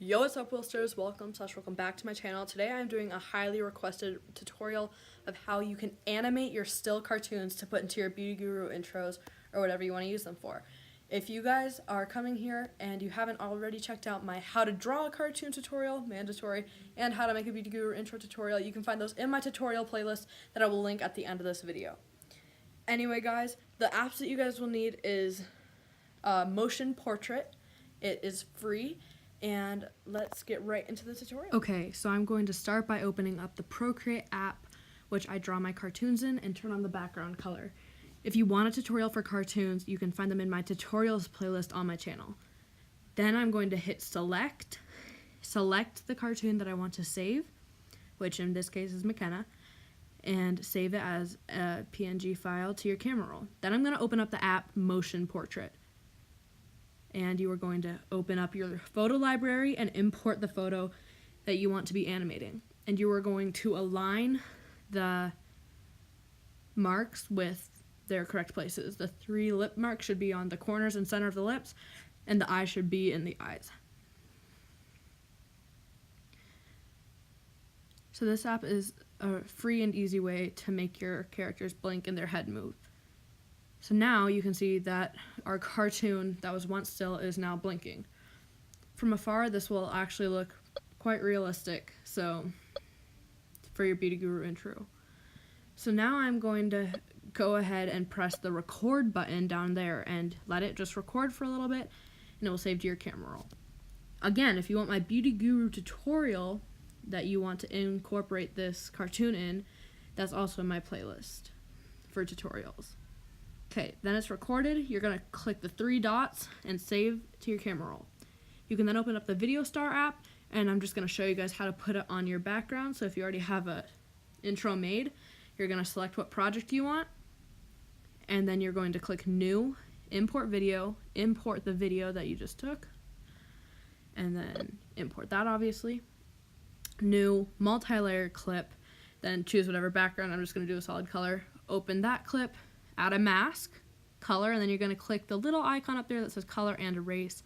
Yo, what's up, Willsters? Welcome back to my channel. Today I'm doing a highly requested tutorial of how you can animate your still cartoons to put into your Beauty Guru intros or whatever you want to use them for. If you guys are coming here and you haven't already checked out my how to draw a cartoon tutorial, mandatory, and how to make a Beauty Guru intro tutorial, you can find those in my tutorial playlist that I will link at the end of this video. Anyway, guys, the apps that you guys will need is Motion Portrait. It is free. And let's get right into the tutorial. Okay, so I'm going to start by opening up the Procreate app, which I draw my cartoons in, and turn on the background color. If you want a tutorial for cartoons, you can find them in my tutorials playlist on my channel. Then I'm going to hit select the cartoon that I want to save, which in this case is McKenna, and save it as a PNG file to your camera roll. Then I'm going to open up the app Motion Portrait. And you are going to open up your photo library and import the photo that you want to be animating. And you are going to align the marks with their correct places. The 3 lip marks should be on the corners and center of the lips, and the eye should be in the eyes. So this app is a free and easy way to make your characters blink and their head move. So now you can see that our cartoon that was once still is now blinking. From afar, this will actually look quite realistic, so for your Beauty Guru intro. So now I'm going to go ahead and press the record button down there and let it just record for a little bit, and it will save to your camera roll. Again, if you want my Beauty Guru tutorial that you want to incorporate this cartoon in, that's also in my playlist for tutorials. Okay, then it's recorded. You're going to click the 3 dots and save to your camera roll. You can then open up the Video Star app, and I'm just going to show you guys how to put it on your background. So if you already have an intro made, you're going to select what project you want, and then you're going to click New, Import Video, import the video that you just took, and then import that, obviously. New, multi-layer clip, then choose whatever background. I'm just going to do a solid color. Open that clip. Add a mask, color, and then you're going to click the little icon up there that says color and erase,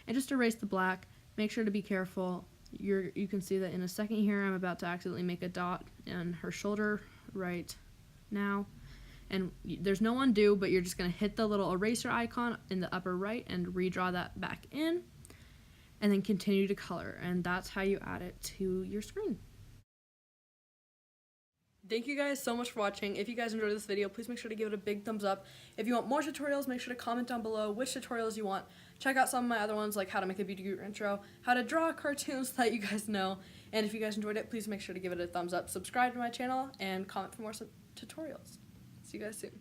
and just erase the black. Make sure to be careful. You can see that in a second here I'm about to accidentally make a dot on her shoulder right now, and there's no undo, but you're just going to hit the little eraser icon in the upper right and redraw that back in, and then continue to color, and that's how you add it to your screen. Thank you guys so much for watching. If you guys enjoyed this video, please make sure to give it a big thumbs up. If you want more tutorials, make sure to comment down below which tutorials you want. Check out some of my other ones, like how to make a Beauty Guru intro, how to draw cartoons that you guys know. And if you guys enjoyed it, please make sure to give it a thumbs up, subscribe to my channel, and comment for more tutorials. See you guys soon.